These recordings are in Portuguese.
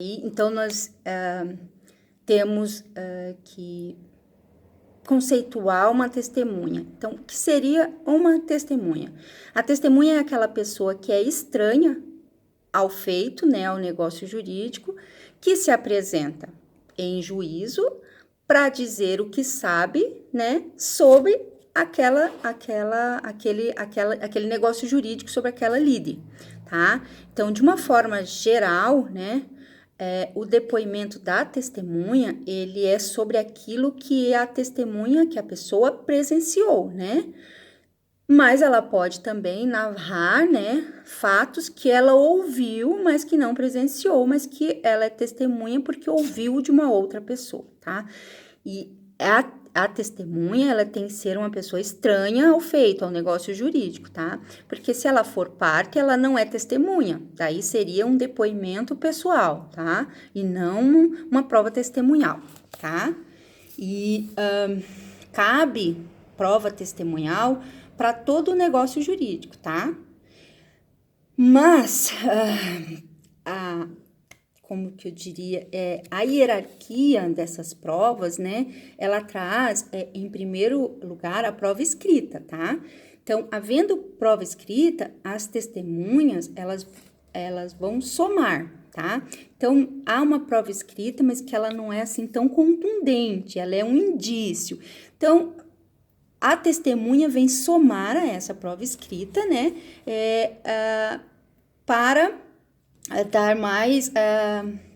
Então, nós temos que conceituar uma testemunha. Então, o que seria uma testemunha? A testemunha é aquela pessoa que é estranha ao feito, né, ao negócio jurídico, que se apresenta em juízo para dizer o que sabe, né, sobre aquele negócio jurídico, sobre aquela lide, tá? Então, de uma forma geral, né, o depoimento da testemunha, ele é sobre aquilo que a testemunha, que a pessoa presenciou, né? Mas ela pode também narrar, né, fatos que ela ouviu, mas que não presenciou, mas que ela é testemunha porque ouviu de uma outra pessoa, tá? E a testemunha, ela tem que ser uma pessoa estranha ao feito, ao negócio jurídico, tá? Porque se ela for parte, ela não é testemunha, daí seria um depoimento pessoal, tá? E não uma prova testemunhal, tá? E cabe prova testemunhal para todo o negócio jurídico, tá? Mas, como que eu diria, a hierarquia dessas provas, né, ela traz, em primeiro lugar, a prova escrita, tá? Então, havendo prova escrita, as testemunhas, elas vão somar, tá? Então, há uma prova escrita, mas que ela não é assim tão contundente, ela é um indício. Então, a testemunha vem somar a essa prova escrita, né, para dar mais,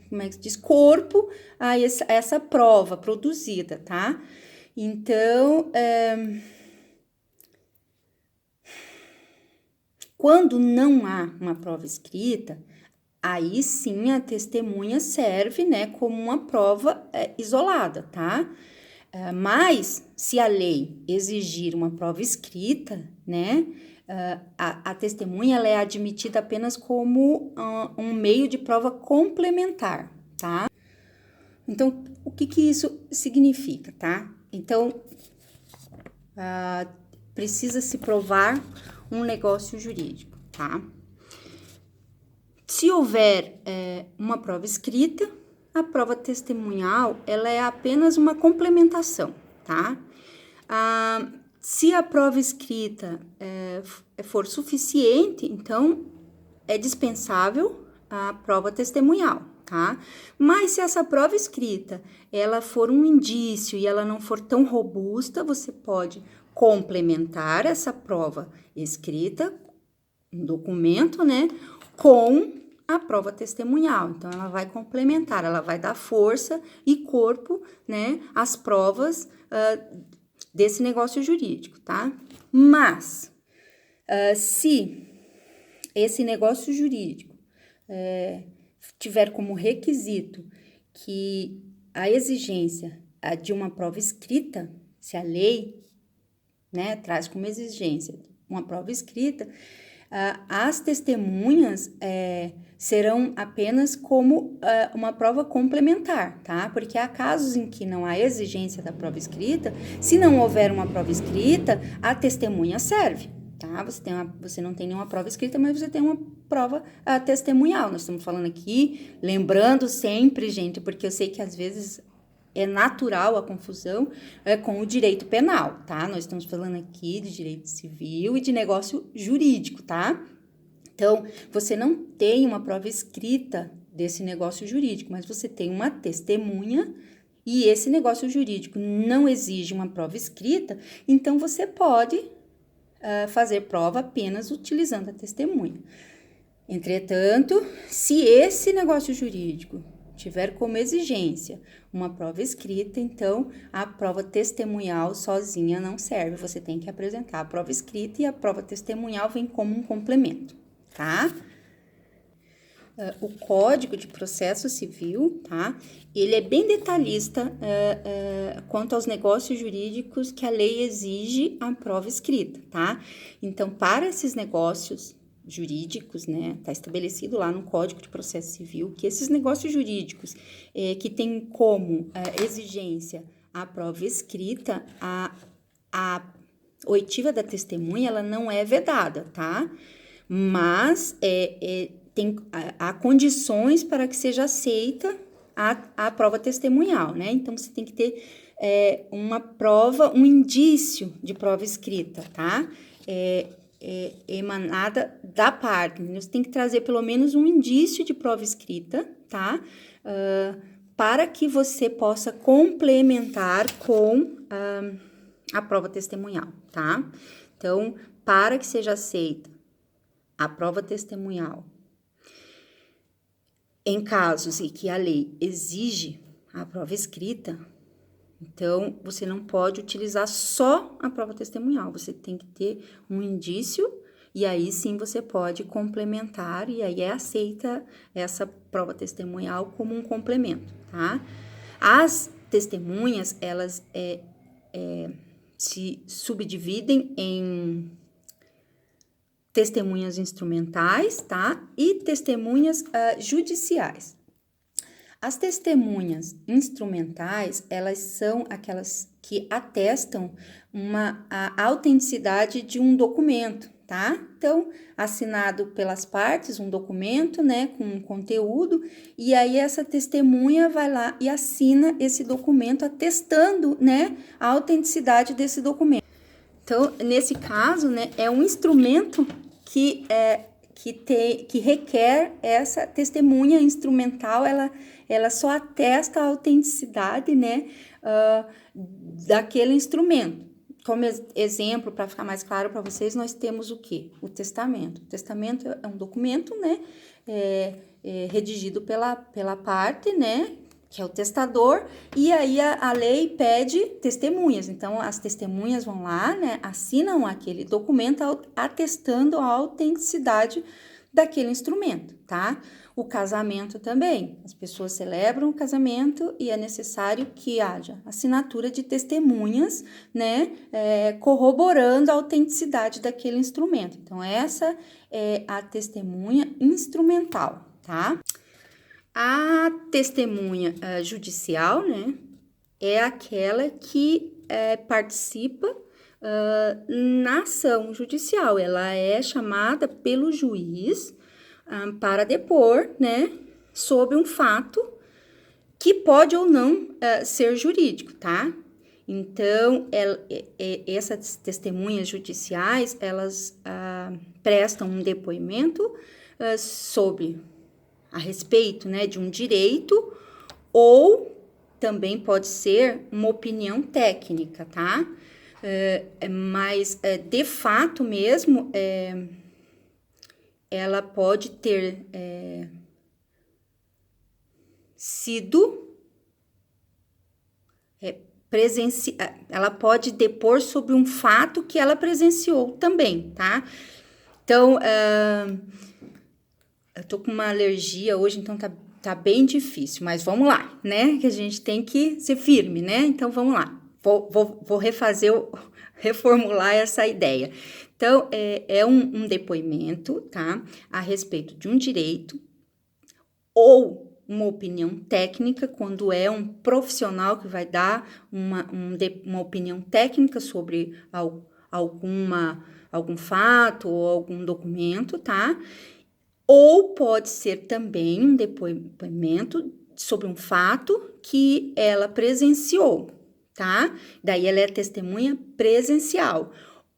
como é que se diz, corpo a essa prova produzida, tá? Então, quando não há uma prova escrita, aí sim a testemunha serve, né, como uma prova isolada, tá? Mas, se a lei exigir uma prova escrita, né, a testemunha ela é admitida apenas como um meio de prova complementar, tá? Então, o que isso significa, tá? Então, precisa se provar um negócio jurídico, tá? Se houver uma prova escrita, a prova testemunhal, ela é apenas uma complementação, tá? Se a prova escrita for suficiente, então é dispensável a prova testemunhal, tá? Mas se essa prova escrita, ela for um indício e ela não for tão robusta, você pode complementar essa prova escrita, um documento, né, com a prova testemunhal. Então, ela vai complementar, ela vai dar força e corpo, né, às provas desse negócio jurídico, tá? Mas, se esse negócio jurídico tiver como requisito que a exigência de uma prova escrita, se a lei, né, traz como exigência uma prova escrita, as testemunhas serão apenas como uma prova complementar, tá? Porque há casos em que não há exigência da prova escrita, se não houver uma prova escrita, a testemunha serve, tá? Você não tem nenhuma prova escrita, mas você tem uma prova testemunhal. Nós estamos falando aqui, lembrando sempre, gente, porque eu sei que às vezes é natural a confusão com o direito penal, tá? Nós estamos falando aqui de direito civil e de negócio jurídico, tá? Então, você não tem uma prova escrita desse negócio jurídico, mas você tem uma testemunha e esse negócio jurídico não exige uma prova escrita, então você pode fazer prova apenas utilizando a testemunha. Entretanto, se esse negócio jurídico tiver como exigência uma prova escrita, então a prova testemunhal sozinha não serve. Você tem que apresentar a prova escrita e a prova testemunhal vem como um complemento, tá? O Código de Processo Civil, tá? Ele é bem detalhista quanto aos negócios jurídicos que a lei exige a prova escrita, tá? Então, para esses negócios jurídicos, né, tá estabelecido lá no Código de Processo Civil que esses negócios jurídicos que tem como exigência a prova escrita, a oitiva da testemunha, ela não é vedada, tá? Mas há condições para que seja aceita a prova testemunhal, né? Então, você tem que ter uma prova, um indício de prova escrita, tá? Emanada da parte. Você tem que trazer pelo menos um indício de prova escrita, tá? Para que você possa complementar com a prova testemunhal, tá? Então, para que seja aceita a prova testemunhal, em casos em que a lei exige a prova escrita, então, você não pode utilizar só a prova testemunhal, você tem que ter um indício, e aí sim você pode complementar, e aí é aceita essa prova testemunhal como um complemento, tá? As testemunhas, elas se subdividem em testemunhas instrumentais, tá? E testemunhas judiciais. As testemunhas instrumentais, elas são aquelas que atestam a autenticidade de um documento, tá? Então, assinado pelas partes, um documento, né, com um conteúdo, e aí essa testemunha vai lá e assina esse documento atestando, né, a autenticidade desse documento. Então, nesse caso, né, é um instrumento que requer essa testemunha instrumental, ela só atesta a autenticidade, né, daquele instrumento. Como exemplo, para ficar mais claro para vocês, nós temos o quê? O testamento. O testamento é um documento, né, redigido pela parte, né, que é o testador, e aí a lei pede testemunhas. Então, as testemunhas vão lá, né, assinam aquele documento atestando a autenticidade daquele instrumento, tá? O casamento também. As pessoas celebram o casamento e é necessário que haja assinatura de testemunhas, né, corroborando a autenticidade daquele instrumento. Então, essa é a testemunha instrumental, tá? A testemunha judicial, né, é aquela que participa na ação judicial. Ela é chamada pelo juiz para depor, né, sobre um fato que pode ou não ser jurídico, tá? Então, essas testemunhas judiciais, elas prestam um depoimento sobre a respeito, né, de um direito, ou também pode ser uma opinião técnica, tá? Mas, de fato mesmo, ela pode ter sido ela pode depor sobre um fato que ela presenciou também, tá? Então, eu tô com uma alergia hoje, então tá bem difícil, mas vamos lá, né? Que a gente tem que ser firme, né? Então, vamos lá. Vou reformular essa ideia. Então, é um depoimento, tá? A respeito de um direito ou uma opinião técnica, quando é um profissional que vai dar uma opinião técnica sobre algum fato ou algum documento, tá? Ou pode ser também um depoimento sobre um fato que ela presenciou, tá? Daí ela é testemunha presencial.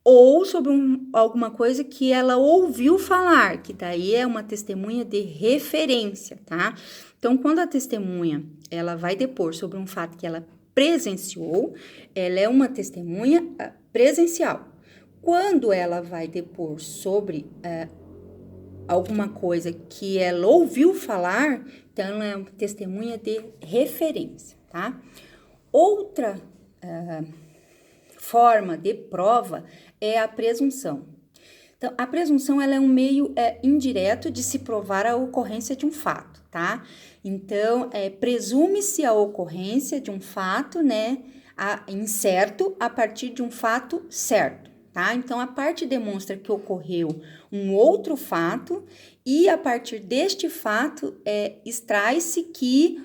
Ou sobre alguma coisa que ela ouviu falar, que daí é uma testemunha de referência, tá? Então, quando a testemunha, ela vai depor sobre um fato que ela presenciou, ela é uma testemunha presencial. Quando ela vai depor sobre alguma coisa que ela ouviu falar, então ela é uma testemunha de referência, tá? Outra forma de prova é a presunção. Então, a presunção, ela é um meio indireto de se provar a ocorrência de um fato, tá? Então, presume-se a ocorrência de um fato, né, incerto a partir de um fato certo, tá? Então, a parte demonstra que ocorreu um outro fato e a partir deste fato extrai-se que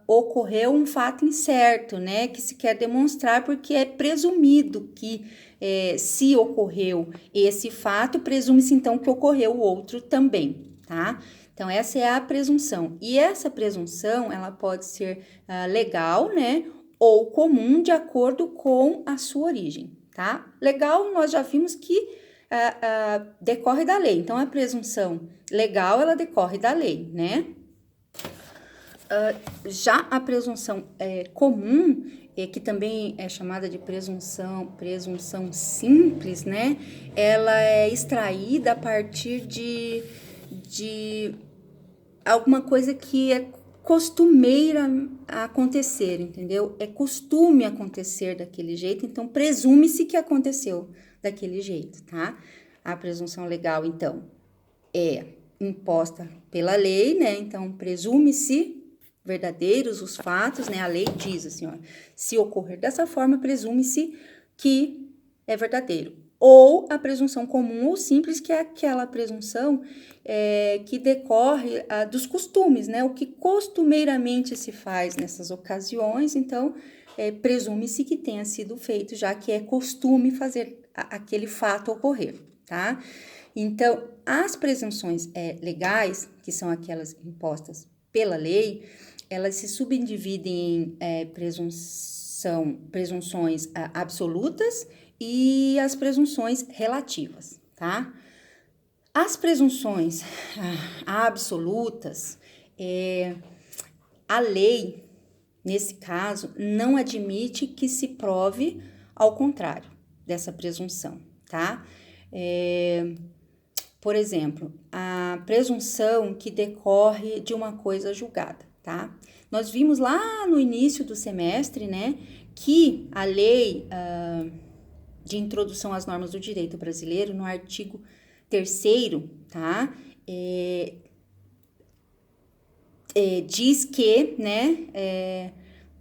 ocorreu um fato incerto, né? Que se quer demonstrar porque é presumido que se ocorreu esse fato, presume-se então que ocorreu o outro também. tá? Então, essa é a presunção. E essa presunção, ela pode ser legal, né? Ou comum, de acordo com a sua origem, tá? Legal, nós já vimos que decorre da lei. Então, a presunção legal, ela decorre da lei, né? Já a presunção comum, que também é chamada de presunção simples, né? Ela é extraída a partir de alguma coisa que é costumeira a acontecer, entendeu? É costume acontecer daquele jeito, então presume-se que aconteceu daquele jeito, tá? A presunção legal, então, é imposta pela lei, né? Então, presume-se verdadeiros os fatos, né? A lei diz assim, ó, se ocorrer dessa forma, presume-se que é verdadeiro. Ou a presunção comum ou simples, que é aquela presunção que decorre dos costumes, né? O que costumeiramente se faz nessas ocasiões, então, presume-se que tenha sido feito, já que é costume fazer aquele fato ocorrer, tá? Então, as presunções legais, que são aquelas impostas pela lei, elas se subdividem em presunções absolutas e as presunções relativas, tá? As presunções absolutas, a lei, nesse caso, não admite que se prove ao contrário dessa presunção, tá? Por exemplo, a presunção que decorre de uma coisa julgada, tá? Nós vimos lá no início do semestre, né, que a lei de introdução às normas do direito brasileiro, no artigo 3º, tá? Diz que, né,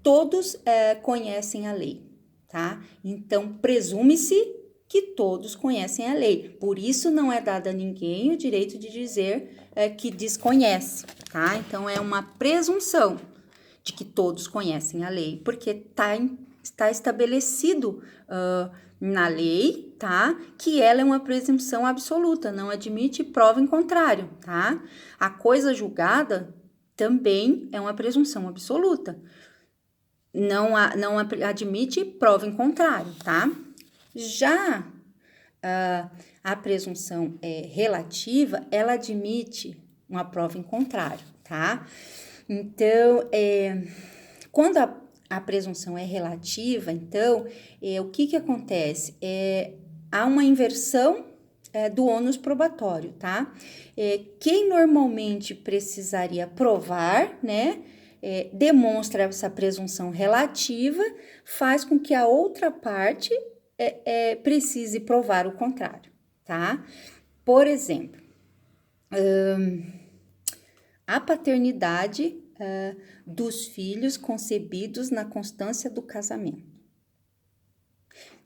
todos conhecem a lei, tá? Então, presume-se que todos conhecem a lei. Por isso, não é dado a ninguém o direito de dizer que desconhece, tá? Então, é uma presunção de que todos conhecem a lei, porque está estabelecido na lei, tá? Que ela é uma presunção absoluta, não admite prova em contrário, tá? A coisa julgada também é uma presunção absoluta, não admite prova em contrário, tá? Já a presunção relativa, ela admite uma prova em contrário, tá? Então, quando a presunção é relativa, então, o que acontece? Há uma inversão do ônus probatório, tá? Quem normalmente precisaria provar, né, demonstra essa presunção relativa, faz com que a outra parte precise provar o contrário, tá? Por exemplo, a paternidade dos filhos concebidos na constância do casamento.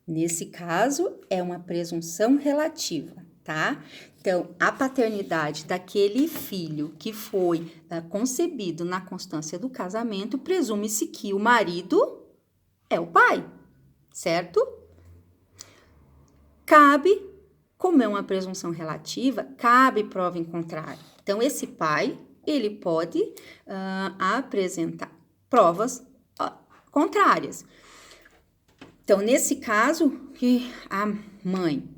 Nesse caso, é uma presunção relativa, tá? Então, a paternidade daquele filho que foi concebido na constância do casamento, presume-se que o marido é o pai, certo? Cabe, como é uma presunção relativa, cabe prova em contrário. Então, esse pai, ele pode apresentar provas contrárias. Então, nesse caso, que a mãe,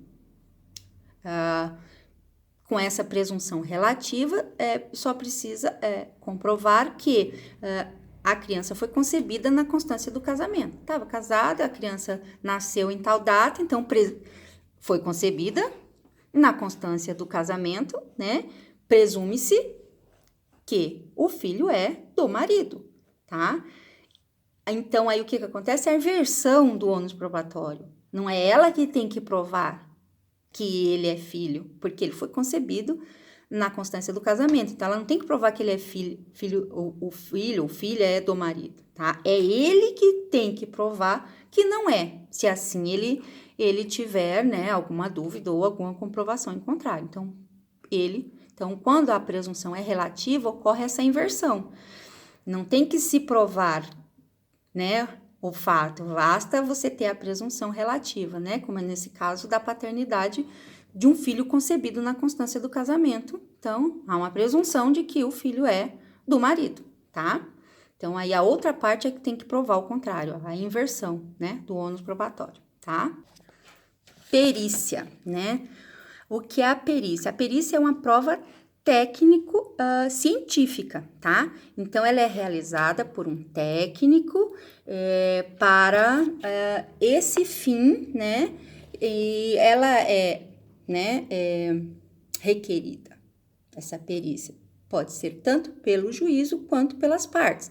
com essa presunção relativa, só precisa comprovar que a criança foi concebida na constância do casamento. Estava casada, a criança nasceu em tal data, então foi concebida na constância do casamento, né? Presume-se que o filho é do marido, tá? Então, aí o que acontece? É a inversão do ônus probatório. Não é ela que tem que provar que ele é filho, porque ele foi concebido na constância do casamento. Então, ela não tem que provar que ele é o filho é do marido, tá? É ele que tem que provar que não é, se assim ele tiver, né, alguma dúvida ou alguma comprovação em contrário. Então, quando a presunção é relativa, ocorre essa inversão. Não tem que se provar, né, o fato, basta você ter a presunção relativa, né, como é nesse caso da paternidade de um filho concebido na constância do casamento. Então, há uma presunção de que o filho é do marido, tá? Então, aí a outra parte é que tem que provar o contrário, a inversão, né, do ônus probatório, tá? Perícia, né? O que é a perícia? A perícia é uma prova técnico-científica, tá? Então, ela é realizada por um técnico para esse fim, né? E ela né, requerida, essa perícia. Pode ser tanto pelo juízo quanto pelas partes.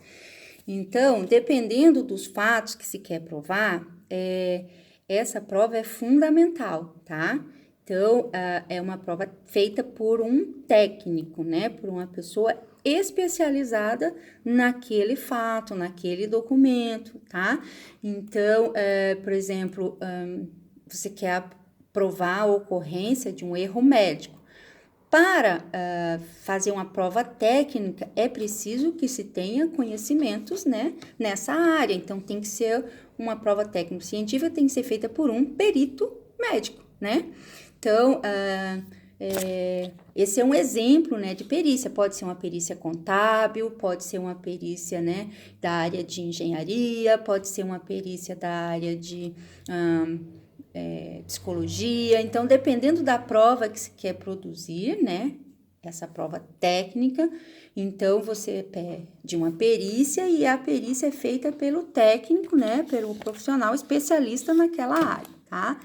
Então, dependendo dos fatos que se quer provar, essa prova é fundamental, tá? Então, é uma prova feita por um técnico, né? Por uma pessoa especializada naquele fato, naquele documento, tá? Então, por exemplo, você quer provar a ocorrência de um erro médico. Para fazer uma prova técnica, é preciso que se tenha conhecimentos, né, nessa área. Então, tem que ser uma prova técnico-científica, tem que ser feita por um perito médico, né? Então, esse é um exemplo, né, de perícia. Pode ser uma perícia contábil, pode ser uma perícia, né, da área de engenharia, pode ser uma perícia da área de psicologia. Então, dependendo da prova que se quer produzir, né, essa prova técnica, então você pede uma perícia e a perícia é feita pelo técnico, né, pelo profissional especialista naquela área, tá?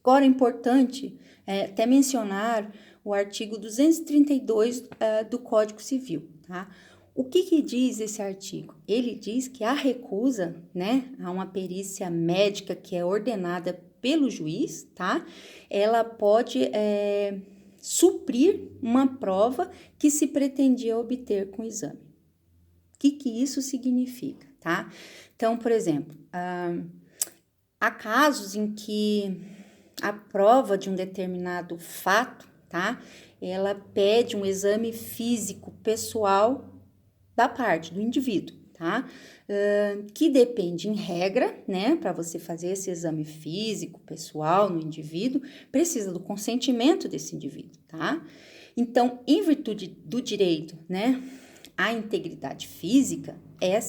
Agora é importante até mencionar o artigo 232 do Código Civil, tá? O que diz esse artigo? Ele diz que a recusa, né, a uma perícia médica que é ordenada pelo juiz, tá? Ela pode suprir uma prova que se pretendia obter com o exame. O que isso significa, tá? Então, por exemplo, há casos em que a prova de um determinado fato, tá? Ela pede um exame físico pessoal da parte do indivíduo, tá? Que depende, em regra, né? Para você fazer esse exame físico pessoal no indivíduo, precisa do consentimento desse indivíduo, tá? Então, em virtude do direito, né, à integridade física,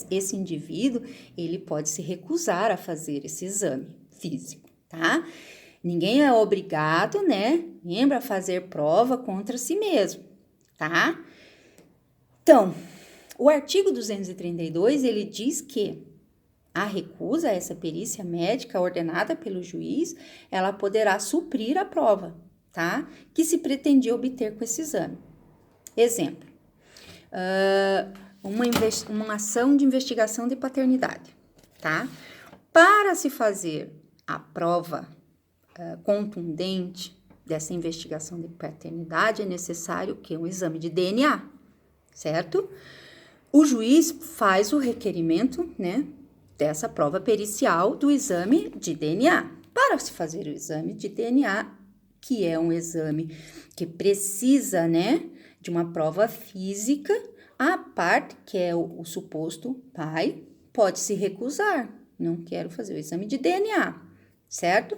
esse indivíduo, ele pode se recusar a fazer esse exame físico, tá? Ninguém é obrigado, né, lembra, a fazer prova contra si mesmo, tá? Então, o artigo 232, ele diz que a recusa a essa perícia médica ordenada pelo juiz, ela poderá suprir a prova, tá? Que se pretendia obter com esse exame. Exemplo, uma ação de investigação de paternidade, tá? Para se fazer a prova contundente dessa investigação de paternidade, é necessário que um exame de DNA, certo? O juiz faz o requerimento, né, dessa prova pericial do exame de DNA. Para se fazer o exame de DNA, que é um exame que precisa, né, de uma prova física, a parte, que é o suposto pai, pode se recusar. Não quero fazer o exame de DNA, certo?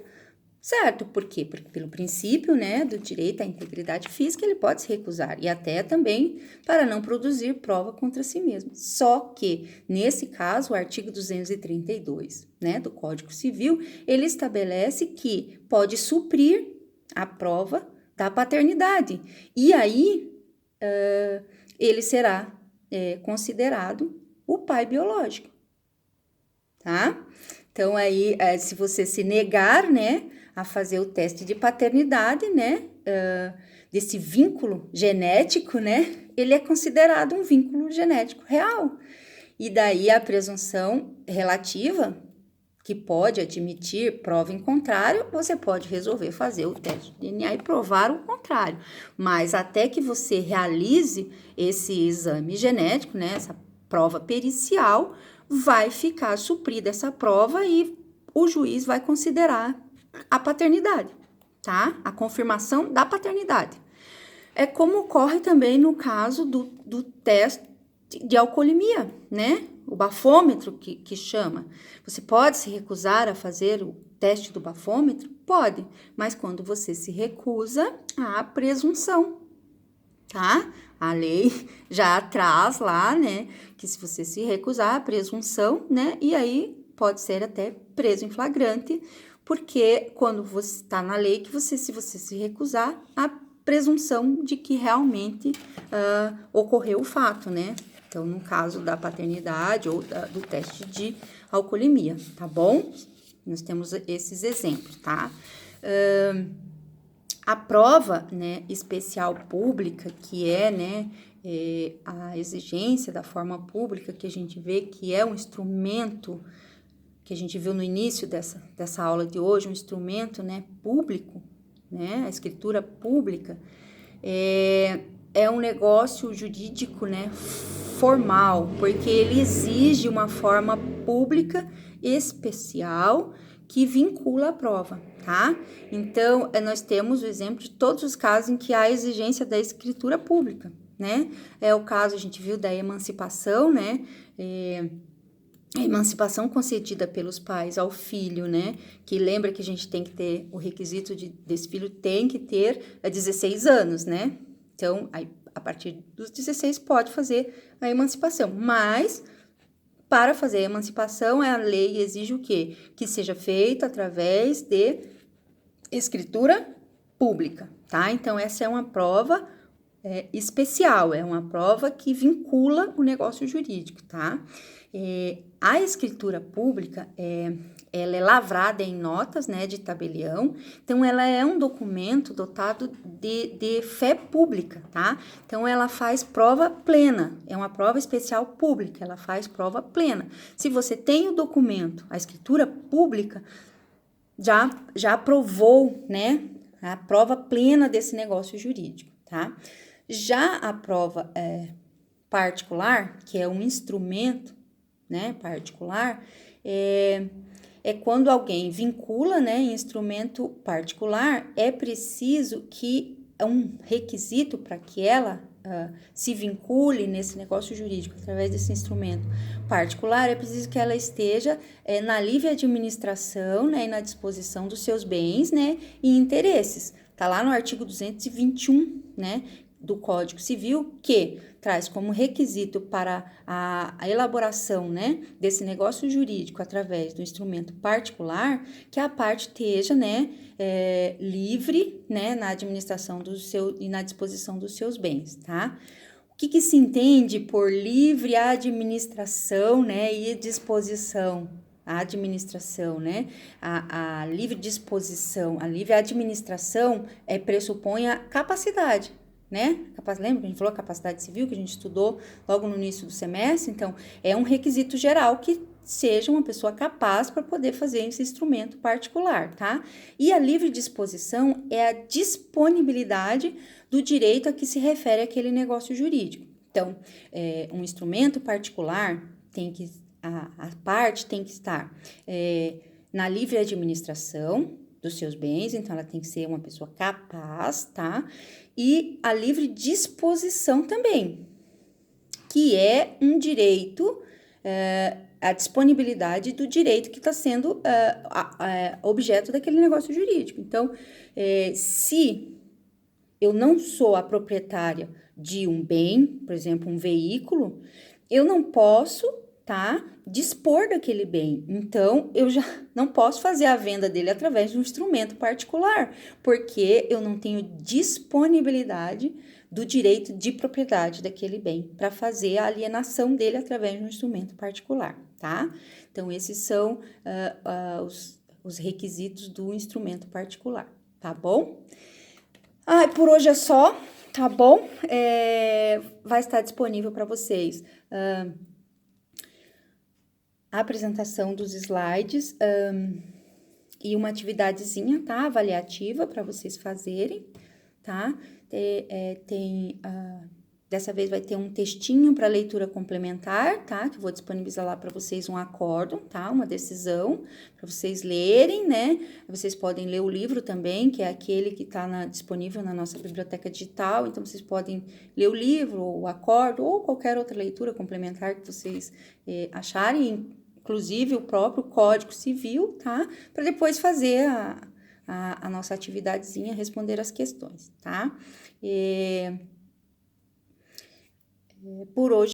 Certo, por quê? Porque pelo princípio, né, do direito à integridade física, ele pode se recusar e até também para não produzir prova contra si mesmo. Só que, nesse caso, o artigo 232, né, do Código Civil, ele estabelece que pode suprir a prova da paternidade e aí ele será considerado o pai biológico, tá? Então, aí, se você se negar, né, a fazer o teste de paternidade, né, desse vínculo genético, né, ele é considerado um vínculo genético real. E daí a presunção relativa, que pode admitir prova em contrário, você pode resolver fazer o teste de DNA e provar o contrário. Mas até que você realize esse exame genético, né, essa prova pericial, vai ficar suprida essa prova e o juiz vai considerar a paternidade, tá? A confirmação da paternidade. É como ocorre também no caso do teste de alcoolemia, né? O bafômetro que chama. Você pode se recusar a fazer o teste do bafômetro? Pode, mas quando você se recusa, há presunção, tá? A lei já traz lá, né, que se você se recusar, a presunção, né, e aí pode ser até preso em flagrante, porque quando você está na lei, que você, se você se recusar, a presunção de que realmente ocorreu o fato, né? Então, no caso da paternidade ou do teste de alcoolemia, tá bom? Nós temos esses exemplos, tá? A prova, né, especial pública, que é, né, a exigência da forma pública, que a gente vê que é um instrumento, que a gente viu no início dessa aula de hoje, um instrumento, né, público, né, a escritura pública, é um negócio jurídico, né, formal, porque ele exige uma forma pública especial que vincula a prova, tá? Então, nós temos o exemplo de todos os casos em que há exigência da escritura pública, né? É o caso, a gente viu, da emancipação, né? A emancipação concedida pelos pais ao filho, né? Que lembra que a gente tem que ter, o requisito desse filho tem que ter 16 anos, né? Então, aí, a partir dos 16 pode fazer a emancipação, mas para fazer a emancipação, a lei exige o quê? Que seja feita através de escritura pública, tá? Então, essa é uma prova especial, é uma prova que vincula o negócio jurídico, tá? A escritura pública, ela é lavrada em notas, né, de tabelião, então ela é um documento dotado de fé pública, tá? Então ela faz prova plena, é uma prova especial pública, ela faz prova plena. Se você tem o documento, a escritura pública, já provou, né, a prova plena desse negócio jurídico, tá? Já a prova particular, que é um instrumento, né, particular, é quando alguém vincula, né, instrumento particular, é preciso que um requisito para que ela se vincule nesse negócio jurídico através desse instrumento particular, é preciso que ela esteja na livre administração, né, e na disposição dos seus bens, né, e interesses. Tá lá no artigo 221, né, do Código Civil, que traz como requisito para a elaboração, né, desse negócio jurídico através do instrumento particular, que a parte esteja, né, livre, né, na administração e na disposição dos seus bens, tá? O que se entende por livre administração, né, e disposição? A administração, né? A livre disposição, a livre administração pressupõe a capacidade, né? Lembra que a gente falou capacidade civil, que a gente estudou logo no início do semestre? Então, é um requisito geral que seja uma pessoa capaz para poder fazer esse instrumento particular, tá? E a livre disposição é a disponibilidade do direito a que se refere aquele negócio jurídico. Então, um instrumento particular a parte tem que estar na livre administração dos seus bens, então ela tem que ser uma pessoa capaz, tá? E a livre disposição também, que é um direito, a disponibilidade do direito que está sendo objeto daquele negócio jurídico. Então, se eu não sou a proprietária de um bem, por exemplo, um veículo, eu não posso, tá, dispor daquele bem. Então, eu já não posso fazer a venda dele através de um instrumento particular, porque eu não tenho disponibilidade do direito de propriedade daquele bem para fazer a alienação dele através de um instrumento particular, tá? Então, esses são os requisitos do instrumento particular, tá bom? Por hoje é só, tá bom? Vai estar disponível para vocês a apresentação dos slides e uma atividadezinha, tá? Avaliativa para vocês fazerem, tá? Dessa vez vai ter um textinho para leitura complementar, tá? Que eu vou disponibilizar lá para vocês um acórdão, tá? Uma decisão para vocês lerem, né? Vocês podem ler o livro também, que é aquele que está disponível na nossa biblioteca digital. Então, vocês podem ler o livro, o acórdão ou qualquer outra leitura complementar que vocês acharem inclusive o próprio Código Civil, tá? Para depois fazer a nossa atividadezinha, responder as questões, tá? Por hoje